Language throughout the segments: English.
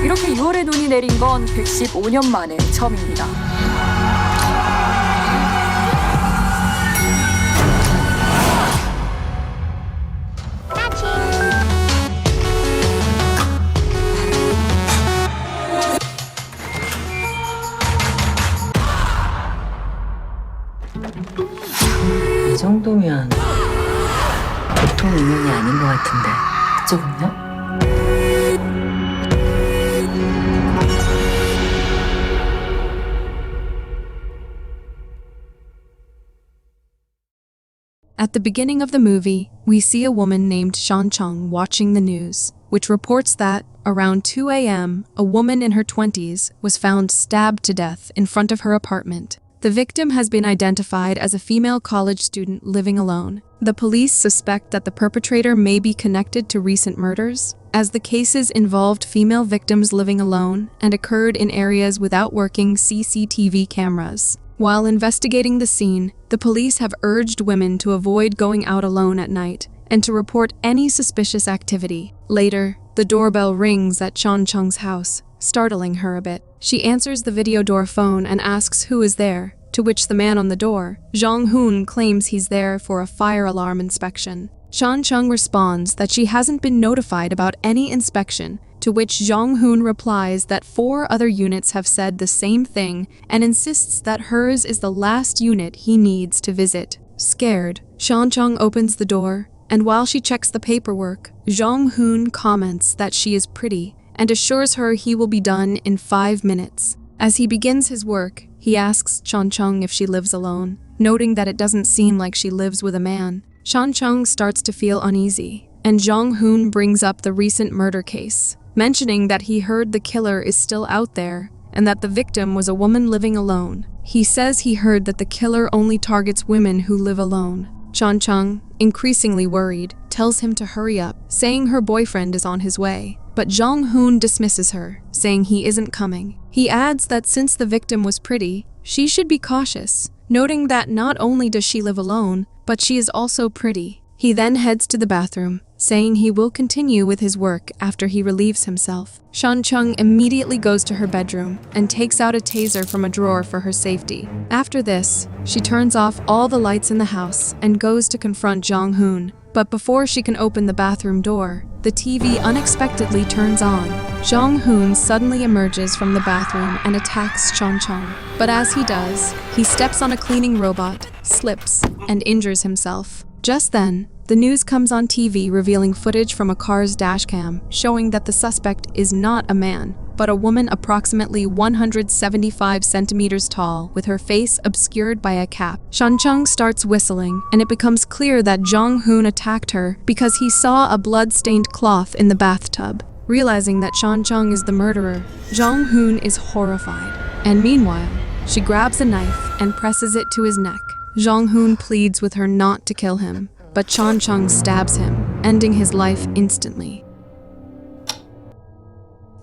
이렇게 6월에 눈이 내린 건 115년 만에 처음입니다. 이 정도면 보통 인연이 아닌 것 같은데 그쪽은요? At the beginning of the movie, we see a woman named Sean Chung watching the news, which reports that, around 2 a.m., a woman in her 20s was found stabbed to death in front of her apartment. The victim has been identified as a female college student living alone. The police suspect that the perpetrator may be connected to recent murders, as the cases involved female victims living alone and occurred in areas without working CCTV cameras. While investigating the scene, the police have urged women to avoid going out alone at night and to report any suspicious activity. Later, the doorbell rings at Sean Chung's house, startling her a bit. She answers the video door phone and asks who is there, to which the man on the door, Jong-hoon, claims he's there for a fire alarm inspection. Sean Chung responds that she hasn't been notified about any inspection, to which Jong-hoon replies that 4 other units have said the same thing and insists that hers is the last unit he needs to visit. Scared, Sean Chung opens the door, and while she checks the paperwork, Jong-hoon comments that she is pretty and assures her he will be done in 5 minutes. As he begins his work, he asks Sean Chung if she lives alone, noting that it doesn't seem like she lives with a man. Sean Chung starts to feel uneasy, and Jong-hoon brings up the recent murder case, mentioning that he heard the killer is still out there and that the victim was a woman living alone. He says he heard that the killer only targets women who live alone. Sean Chung, increasingly worried, tells him to hurry up, saying her boyfriend is on his way. But Jong-hoon dismisses her, saying he isn't coming. He adds that since the victim was pretty, she should be cautious, noting that not only does she live alone, but she is also pretty. He then heads to the bathroom, saying he will continue with his work after he relieves himself. Sean Chung immediately goes to her bedroom and takes out a taser from a drawer for her safety. After this, she turns off all the lights in the house and goes to confront Jong-hoon. But before she can open the bathroom door, the TV unexpectedly turns on. Jong-hoon suddenly emerges from the bathroom and attacks Sean Chung. But as he does, he steps on a cleaning robot, slips, and injures himself. Just then, the news comes on TV revealing footage from a car's dashcam showing that the suspect is not a man, but a woman approximately 175 centimeters tall with her face obscured by a cap. Sean Chung starts whistling, and it becomes clear that Jong-hoon attacked her because he saw a blood-stained cloth in the bathtub. Realizing that Sean Chung is the murderer, Jong-hoon is horrified, and meanwhile, she grabs a knife and presses it to his neck. Jong-hoon pleads with her not to kill him, but Sean Chung stabs him, ending his life instantly.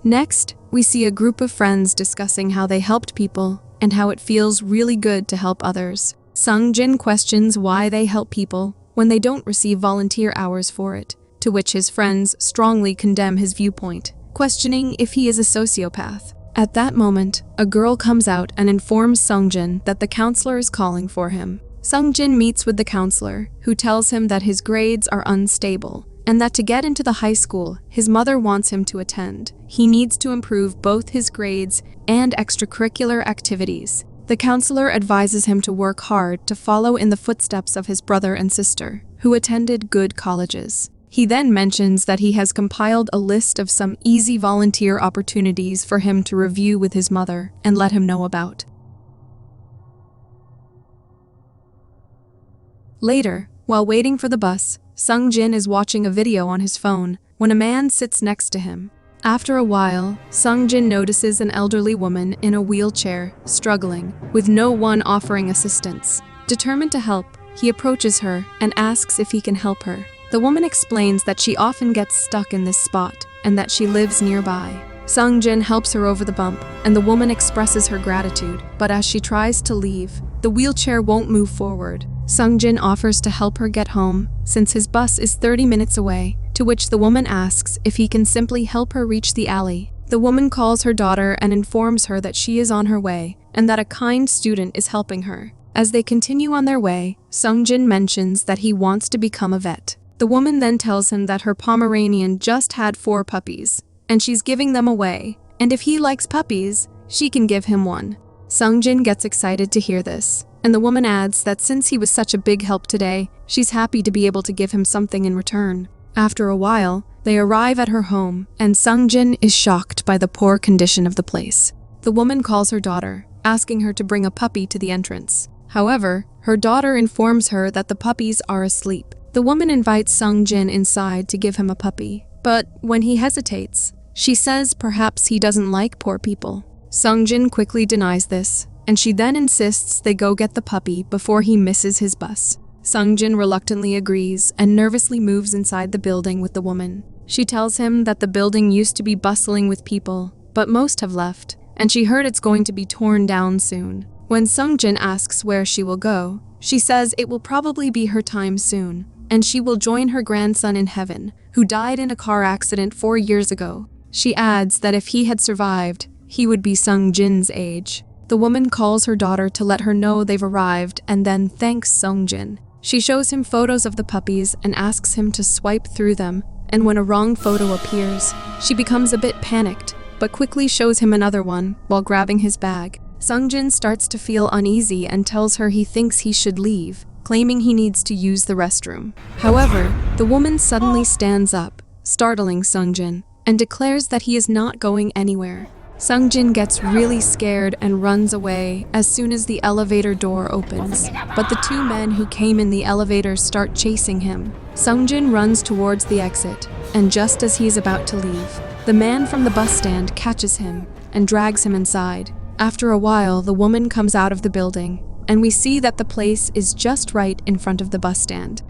Next, we see a group of friends discussing how they helped people and how it feels really good to help others. Sung-jin questions why they help people when they don't receive volunteer hours for it, to which his friends strongly condemn his viewpoint, questioning if he is a sociopath. At that moment, a girl comes out and informs Sung-jin that the counselor is calling for him. Sung-jin meets with the counselor, who tells him that his grades are unstable, and that to get into the high school his mother wants him to attend, he needs to improve both his grades and extracurricular activities. The counselor advises him to work hard to follow in the footsteps of his brother and sister, who attended good colleges. He then mentions that he has compiled a list of some easy volunteer opportunities for him to review with his mother and let him know about. Later, while waiting for the bus, Sung-jin is watching a video on his phone when a man sits next to him. After a while, Sung-jin notices an elderly woman in a wheelchair, struggling, with no one offering assistance. Determined to help, he approaches her and asks if he can help her. The woman explains that she often gets stuck in this spot and that she lives nearby. Sung-jin helps her over the bump, and the woman expresses her gratitude, but as she tries to leave, the wheelchair won't move forward. Sung-jin offers to help her get home, since his bus is 30 minutes away, to which the woman asks if he can simply help her reach the alley. The woman calls her daughter and informs her that she is on her way and that a kind student is helping her. As they continue on their way, Sungjin mentions that he wants to become a vet. The woman then tells him that her Pomeranian just had 4 puppies, and she's giving them away, and if he likes puppies, she can give him one. Sungjin gets excited to hear this, and the woman adds that since he was such a big help today, she's happy to be able to give him something in return. After a while, they arrive at her home, and Sungjin is shocked by the poor condition of the place. The woman calls her daughter, asking her to bring a puppy to the entrance. However, her daughter informs her that the puppies are asleep. The woman invites Sungjin inside to give him a puppy, but when he hesitates, she says perhaps he doesn't like poor people. Sungjin quickly denies this, and she then insists they go get the puppy before he misses his bus. Sungjin reluctantly agrees and nervously moves inside the building with the woman. She tells him that the building used to be bustling with people, but most have left, and she heard it's going to be torn down soon. When Sungjin asks where she will go, she says it will probably be her time soon, and she will join her grandson in heaven, who died in a car accident 4 years ago. She adds that if he had survived, he would be Sungjin's age. The woman calls her daughter to let her know they've arrived and then thanks Sungjin. She shows him photos of the puppies and asks him to swipe through them, and when a wrong photo appears, she becomes a bit panicked, but quickly shows him another one while grabbing his bag. Sungjin starts to feel uneasy and tells her he thinks he should leave, claiming he needs to use the restroom. However, the woman suddenly stands up, startling Sungjin, and declares that he is not going anywhere. Sungjin gets really scared and runs away as soon as the elevator door opens, but the 2 men who came in the elevator start chasing him. Sungjin runs towards the exit, and just as he's about to leave, the man from the bus stand catches him and drags him inside. After a while, the woman comes out of the building, and we see that the place is just right in front of the bus stand.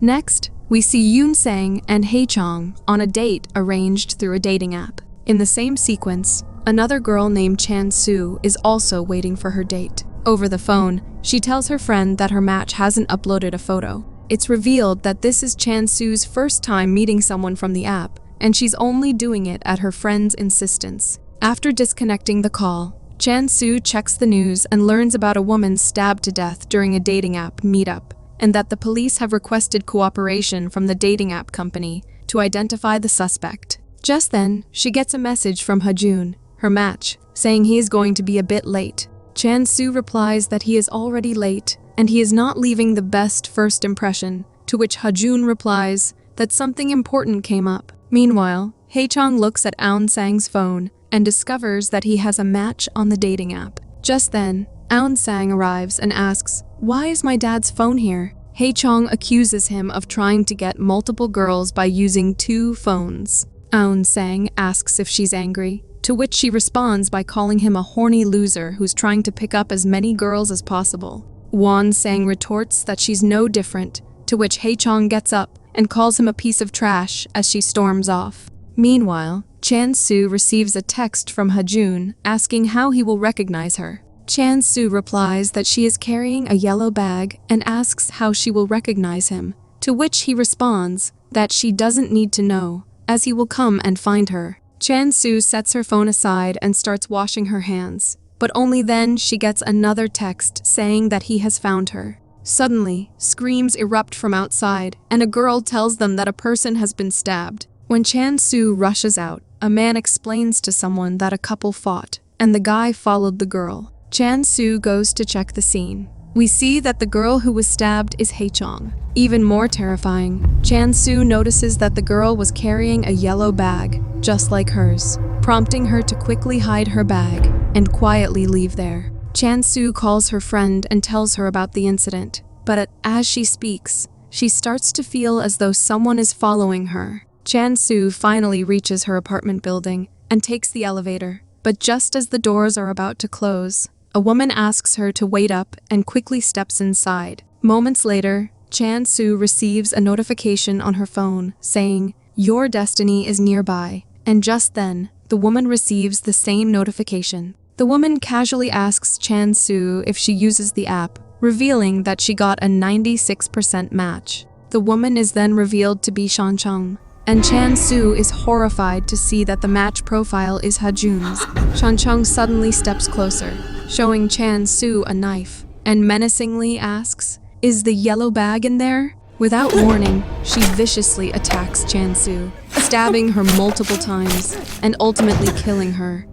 Next, we see Yoon Sang and Hae Chong on a date arranged through a dating app. In the same sequence, another girl named Chan Soo is also waiting for her date. Over the phone, she tells her friend that her match hasn't uploaded a photo. It's revealed that this is Chan Soo's first time meeting someone from the app, and she's only doing it at her friend's insistence. After disconnecting the call, Chan Soo checks the news and learns about a woman stabbed to death during a dating app meetup, and that the police have requested cooperation from the dating app company to identify the suspect. Just then, she gets a message from Hajun, her match, saying he is going to be a bit late. Chan Soo replies that he is already late and he is not leaving the best first impression, to which Hajun replies that something important came up. Meanwhile, Hae Chong looks at Aun Sang's phone and discovers that he has a match on the dating app. Just then, Aun Sang arrives and asks, "Why is my dad's phone here?" Hae Chong accuses him of trying to get multiple girls by using 2 phones. Aun Sang asks if she's angry, to which she responds by calling him a horny loser who's trying to pick up as many girls as possible. Won Sang retorts that she's no different, to which Hae Chong gets up and calls him a piece of trash as she storms off. Meanwhile, Chan Soo receives a text from Hajun asking how he will recognize her. Chan Soo replies that she is carrying a yellow bag and asks how she will recognize him, to which he responds that she doesn't need to know, as he will come and find her. Chan Soo sets her phone aside and starts washing her hands, but only then she gets another text saying that he has found her. Suddenly, screams erupt from outside, and a girl tells them that a person has been stabbed. When Chan Soo rushes out, a man explains to someone that a couple fought, and the guy followed the girl. Chan Soo goes to check the scene. We see that the girl who was stabbed is Hae Chong. Even more terrifying, Chan Soo notices that the girl was carrying a yellow bag, just like hers, prompting her to quickly hide her bag and quietly leave there. Chan Soo calls her friend and tells her about the incident, but as she speaks, she starts to feel as though someone is following her. Chan Soo finally reaches her apartment building and takes the elevator, but just as the doors are about to close, a woman asks her to wait up and quickly steps inside. Moments later, Chan Soo receives a notification on her phone saying, "Your destiny is nearby," and just then, the woman receives the same notification. The woman casually asks Chan Soo if she uses the app, revealing that she got a 96% match. The woman is then revealed to be Shan Chung. and Chan Su is horrified to see that the match profile is Hajun's. Shan Chung suddenly steps closer, showing Chan Su a knife, and menacingly asks, "Is the yellow bag in there?" Without warning, she viciously attacks Chan Su, stabbing her multiple times and ultimately killing her.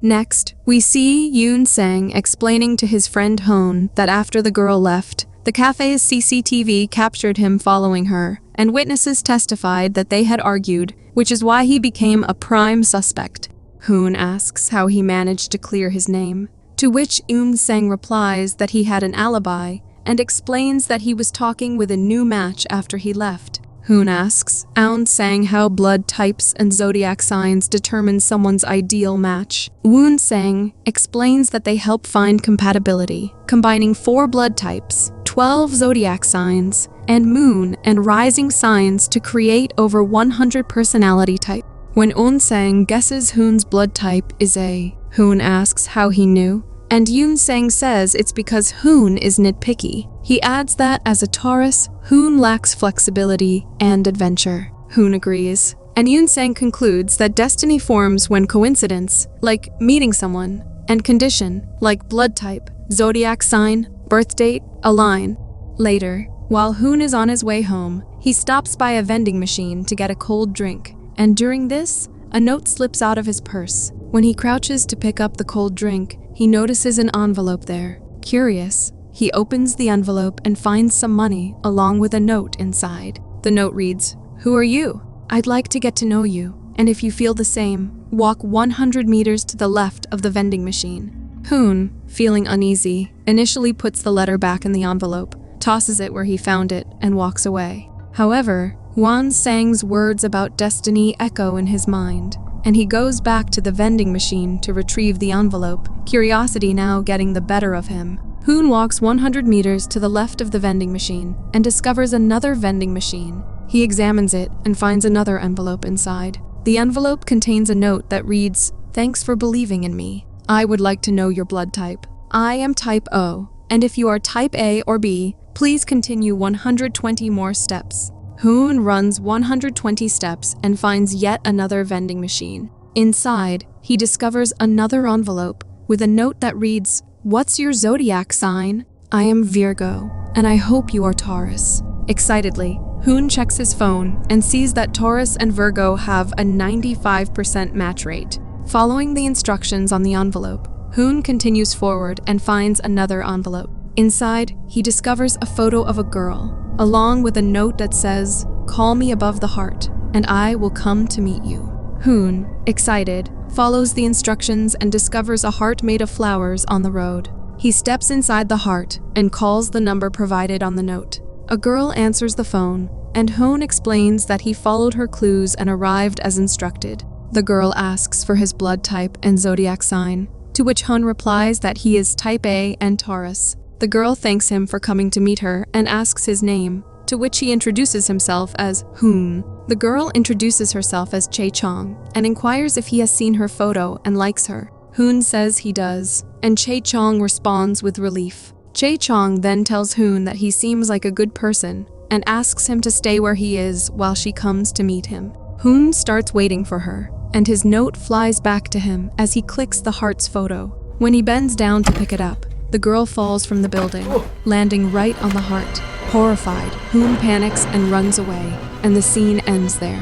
Next, we see Yoon Sang explaining to his friend Hoon that after the girl left, the cafe's CCTV captured him following her, and witnesses testified that they had argued, which is why he became a prime suspect. Hoon asks how he managed to clear his name, to which Yoon Sang replies that he had an alibi and explains that he was talking with a new match after he left. Hoon asks Yoon Sang how blood types and zodiac signs determine someone's ideal match. Yoon Sang explains that they help find compatibility, combining 4 blood types, 12 zodiac signs, and moon and rising signs to create over 100 personality types. When Yoon Sang guesses Hoon's blood type is A, Hoon asks how he knew, and Yoon Sang says it's because Hoon is nitpicky. He adds that as a Taurus, Hoon lacks flexibility and adventure. Hoon agrees, and Yoon Sang concludes that destiny forms when coincidence, like meeting someone, and condition, like blood type, zodiac sign, birth date, align. Later, while Hoon is on his way home, he stops by a vending machine to get a cold drink, and during this, a note slips out of his purse. When he crouches to pick up the cold drink, he notices an envelope there. Curious, he opens the envelope and finds some money along with a note inside. The note reads, "Who are you? I'd like to get to know you, and if you feel the same, walk 100 meters to the left of the vending machine." Hoon, feeling uneasy, initially puts the letter back in the envelope, tosses it where he found it, and walks away. However, Yoon Sang's words about destiny echo in his mind, and he goes back to the vending machine to retrieve the envelope, curiosity now getting the better of him. Hoon walks 100 meters to the left of the vending machine and discovers another vending machine. He examines it and finds another envelope inside. The envelope contains a note that reads, "Thanks for believing in me. I would like to know your blood type. I am type O, and if you are type A or B, please continue 120 more steps." Hoon runs 120 steps and finds yet another vending machine. Inside, he discovers another envelope with a note that reads, "What's your zodiac sign? I am Virgo, and I hope you are Taurus." Excitedly, Hoon checks his phone and sees that Taurus and Virgo have a 95% match rate. Following the instructions on the envelope, Hoon continues forward and finds another envelope. Inside, he discovers a photo of a girl, along with a note that says, "Call me above the heart, and I will come to meet you." Hoon, excited, follows the instructions and discovers a heart made of flowers on the road. He steps inside the heart and calls the number provided on the note. A girl answers the phone, and Hoon explains that he followed her clues and arrived as instructed. The girl asks for his blood type and zodiac sign, to which Hoon replies that he is type A and Taurus. The girl thanks him for coming to meet her and asks his name, to which he introduces himself as Hoon. The girl introduces herself as Chae Chong and inquires if he has seen her photo and likes her. Hoon says he does, and Chae Chong responds with relief. Chae Chong then tells Hoon that he seems like a good person and asks him to stay where he is while she comes to meet him. Hoon starts waiting for her, and his note flies back to him as he clicks the heart's photo. When he bends down to pick it up, the girl falls from the building, landing right on the heart. Horrified, Hoon panics and runs away, and the scene ends there.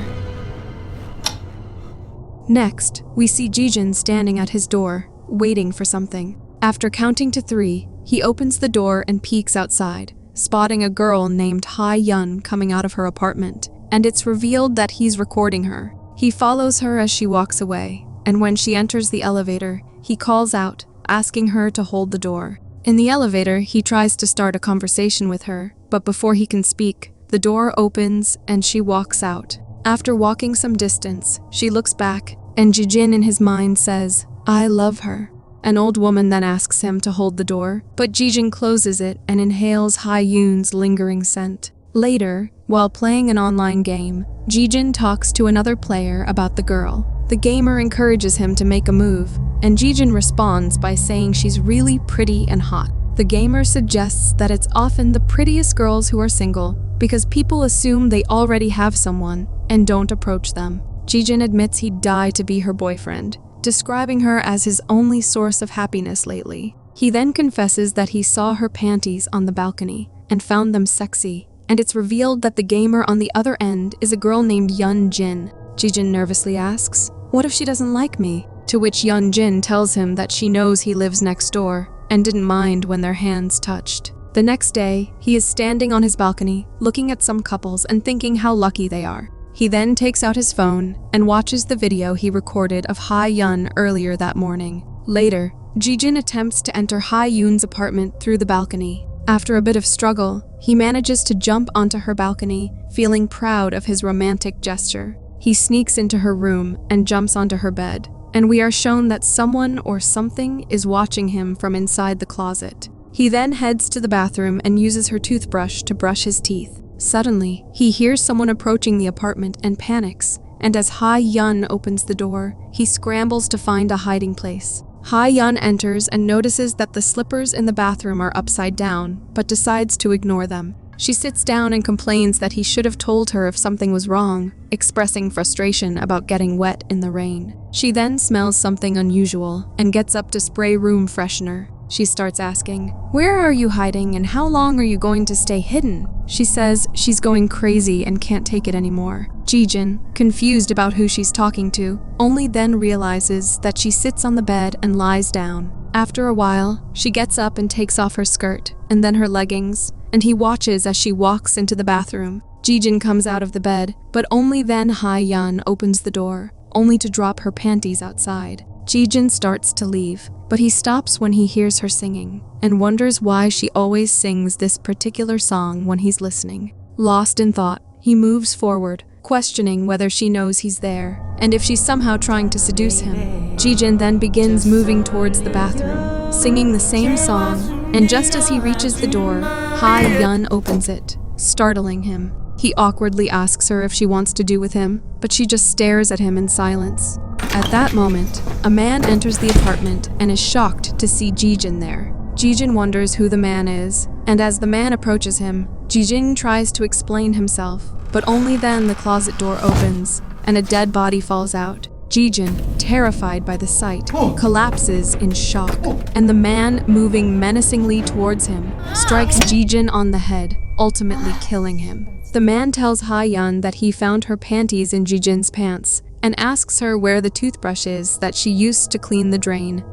Next, we see Jijin standing at his door, waiting for something. After counting to 3, he opens the door and peeks outside, spotting a girl named Ha Yun coming out of her apartment, and it's revealed that he's recording her. He follows her as she walks away, and when she enters the elevator, he calls out, asking her to hold the door. In the elevator, he tries to start a conversation with her, but before he can speak, the door opens and she walks out. After walking some distance, she looks back, and Jijin in his mind says, "I love her." An old woman then asks him to hold the door, but Jijin closes it and inhales Ha Yun's lingering scent. Later, while playing an online game, Jijin talks to another player about the girl. The gamer encourages him to make a move, and Jijin responds by saying she's really pretty and hot. The gamer suggests that it's often the prettiest girls who are single because people assume they already have someone and don't approach them. Jijin admits he'd die to be her boyfriend, describing her as his only source of happiness lately. He then confesses that he saw her panties on the balcony and found them sexy, and it's revealed that the gamer on the other end is a girl named Jin. Jijin nervously asks, "What if she doesn't like me?" To which Jin tells him that she knows he lives next door and didn't mind when their hands touched. The next day, he is standing on his balcony, looking at some couples and thinking how lucky they are. He then takes out his phone and watches the video he recorded of Ha-Yun earlier that morning. Later, Jijin attempts to enter Ha-Yun's apartment through the balcony. After a bit of struggle, he manages to jump onto her balcony, feeling proud of his romantic gesture. He sneaks into her room and jumps onto her bed, and we are shown that someone or something is watching him from inside the closet. He then heads to the bathroom and uses her toothbrush to brush his teeth. Suddenly, he hears someone approaching the apartment and panics, and as Ha-Yun opens the door, he scrambles to find a hiding place. Ha-Yun enters and notices that the slippers in the bathroom are upside down, but decides to ignore them. She sits down and complains that he should have told her if something was wrong, expressing frustration about getting wet in the rain. She then smells something unusual and gets up to spray room freshener. She starts asking, "Where are you hiding and how long are you going to stay hidden?" She says she's going crazy and can't take it anymore. Jijin, confused about who she's talking to, only then realizes that she sits on the bed and lies down. After a while, she gets up and takes off her skirt and then her leggings, and he watches as she walks into the bathroom. Jijin comes out of the bed, but only then Ha-Yun opens the door, only to drop her panties outside. Jijin starts to leave, but he stops when he hears her singing, and wonders why she always sings this particular song when he's listening. Lost in thought, he moves forward, questioning whether she knows he's there, and if she's somehow trying to seduce him. Jijin then begins moving towards the bathroom, singing the same song, and just as he reaches the door, Ha-Yun opens it, startling him. He awkwardly asks her if she wants to do with him, but she just stares at him in silence. At that moment, a man enters the apartment and is shocked to see Jijin there. Jijin wonders who the man is, and as the man approaches him, Jijin tries to explain himself, but only then the closet door opens and a dead body falls out. Jijin, terrified by the sight, collapses in shock, and the man, moving menacingly towards him, strikes Jijin on the head, ultimately killing him. The man tells Ha-Yun that he found her panties in Jijin's pants and asks her where the toothbrush is that she used to clean the drain.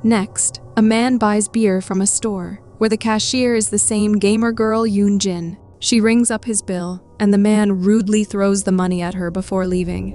Next, a man buys beer from a store, where the cashier is the same gamer girl Jin. She rings up his bill, and the man rudely throws the money at her before leaving.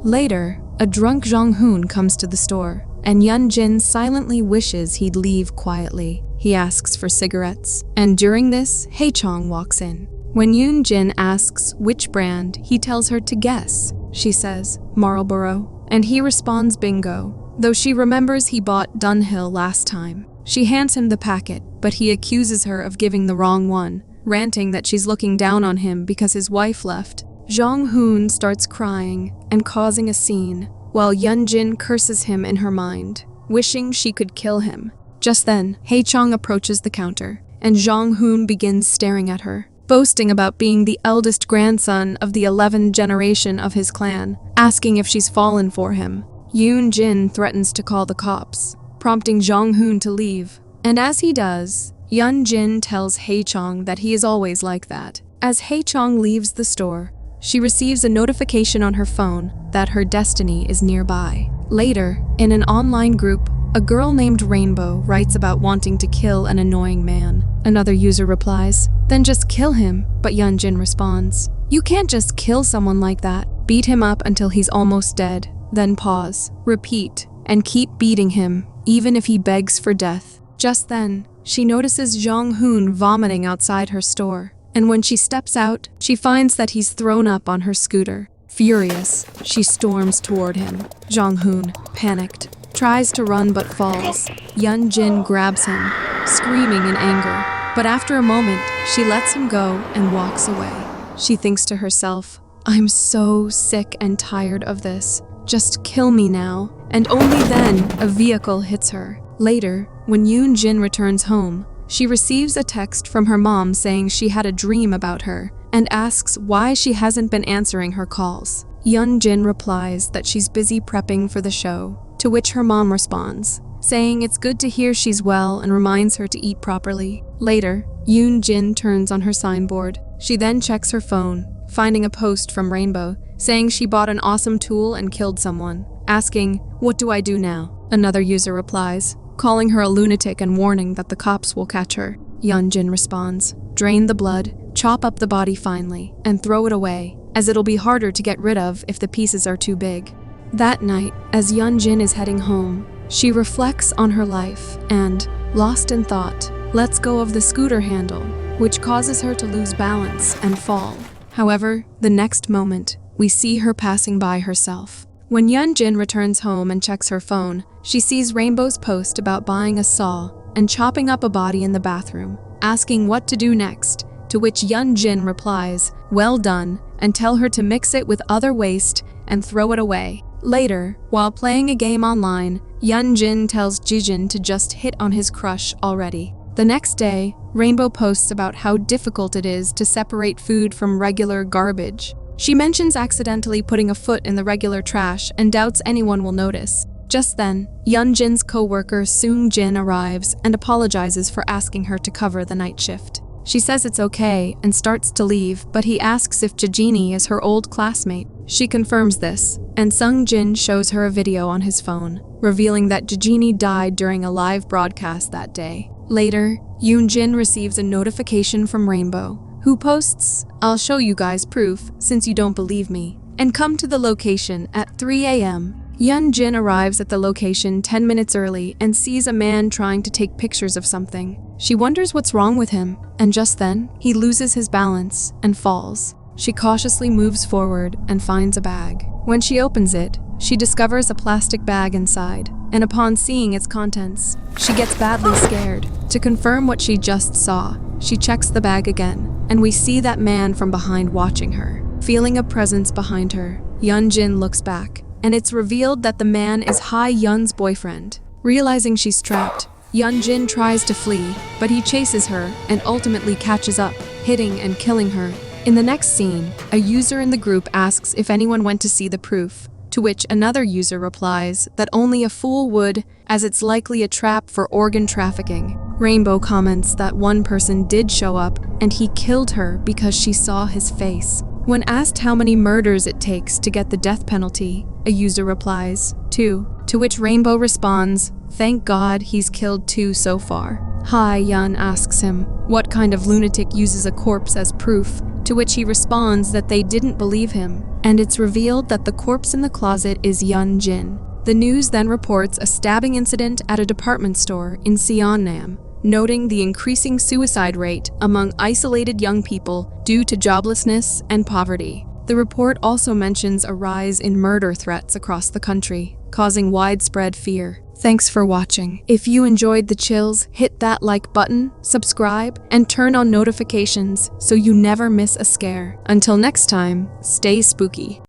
Later, a drunk Jong-hoon comes to the store, and Jin silently wishes he'd leave quietly. He asks for cigarettes, and during this, Hae-chong walks in. When Jin asks which brand, he tells her to guess. She says, Marlboro, and he responds bingo, though she remembers he bought Dunhill last time. She hands him the packet, but he accuses her of giving the wrong one, ranting that she's looking down on him because his wife left. Jong-hoon starts crying and causing a scene, while Jin curses him in her mind, wishing she could kill him. Just then, Hae-chong approaches the counter, and Jong-hoon begins staring at her, boasting about being the eldest grandson of the 11th generation of his clan, asking if she's fallen for him. Jin threatens to call the cops, prompting Jong-hoon to leave, and as he does, Jin tells Hae-chong that he is always like that. As Hae-chong leaves the store, she receives a notification on her phone that her destiny is nearby. Later, in an online group, a girl named Rainbow writes about wanting to kill an annoying man. Another user replies, "Then just kill him," but Jin responds, "You can't just kill someone like that. Beat him up until he's almost dead, then pause, repeat, and keep beating him, even if he begs for death." Just then, she notices Jong-hoon vomiting outside her store, and when she steps out, she finds that he's thrown up on her scooter. Furious, she storms toward him. Jong-hoon, panicked, tries to run but falls. Jin grabs him, screaming in anger, but after a moment, she lets him go and walks away. She thinks to herself, "I'm so sick and tired of this. "Just kill me now." And only then, a vehicle hits her. Later, when Yoon-jin returns home, she receives a text from her mom saying she had a dream about her and asks why she hasn't been answering her calls. Yoon-jin replies that she's busy prepping for the show, to which her mom responds, saying it's good to hear she's well and reminds her to eat properly. Later, Yoon-jin turns on her signboard. She then checks her phone, finding a post from Rainbow saying she bought an awesome tool and killed someone, asking, "What do I do now?" Another user replies, calling her a lunatic and warning that the cops will catch her. Yoon-jin responds, "Drain the blood, chop up the body finely, and throw it away, as it'll be harder to get rid of if the pieces are too big." That night, as Yoon-jin is heading home, she reflects on her life and, lost in thought, lets go of the scooter handle, which causes her to lose balance and fall. However, the next moment, we see her passing by herself. When Yoon-jin returns home and checks her phone, she sees Rainbow's post about buying a saw and chopping up a body in the bathroom, asking what to do next, to which Yoon-jin replies, "Well done," and tell her to mix it with other waste and throw it away. Later, while playing a game online, Yoon-jin tells Jijin to just hit on his crush already. The next day, Rainbow posts about how difficult it is to separate food from regular garbage. She mentions accidentally putting a foot in the regular trash and doubts anyone will notice. Just then, Yoon-jin's co-worker Seung-jin arrives and apologizes for asking her to cover the night shift. She says it's okay and starts to leave, but he asks if Jijini is her old classmate. She confirms this, and Seung-jin shows her a video on his phone, revealing that Jijini died during a live broadcast that day. Later, Yoon-jin receives a notification from Rainbow, who posts, "I'll show you guys proof since you don't believe me," and come to the location at 3 a.m. Yoon-jin arrives at the location 10 minutes early and sees a man trying to take pictures of something. She wonders what's wrong with him, and just then, he loses his balance and falls. She cautiously moves forward and finds a bag. When she opens it, she discovers a plastic bag inside, and upon seeing its contents, she gets badly scared. To confirm what she just saw, she checks the bag again, and we see that man from behind watching her. Feeling a presence behind her, Yoon-jin looks back, and it's revealed that the man is Ha-yeon's boyfriend. Realizing she's trapped, Yoon-jin tries to flee, but he chases her and ultimately catches up, hitting and killing her. In the next scene, a user in the group asks if anyone went to see the proof, to which another user replies that only a fool would, as it's likely a trap for organ trafficking. Rainbow comments that one person did show up and he killed her because she saw his face. When asked how many murders it takes to get the death penalty, a user replies, 2, to which Rainbow responds, "Thank God he's killed 2 so far." Ha-yeon asks him what kind of lunatic uses a corpse as proof, to which he responds that they didn't believe him, and it's revealed that the corpse in the closet is Yoon-jin. The news then reports a stabbing incident at a department store in Seonnam, noting the increasing suicide rate among isolated young people due to joblessness and poverty. The report also mentions a rise in murder threats across the country, causing widespread fear. Thanks for watching. If you enjoyed the chills, hit that like button, subscribe, and turn on notifications so you never miss a scare. Until next time, stay spooky.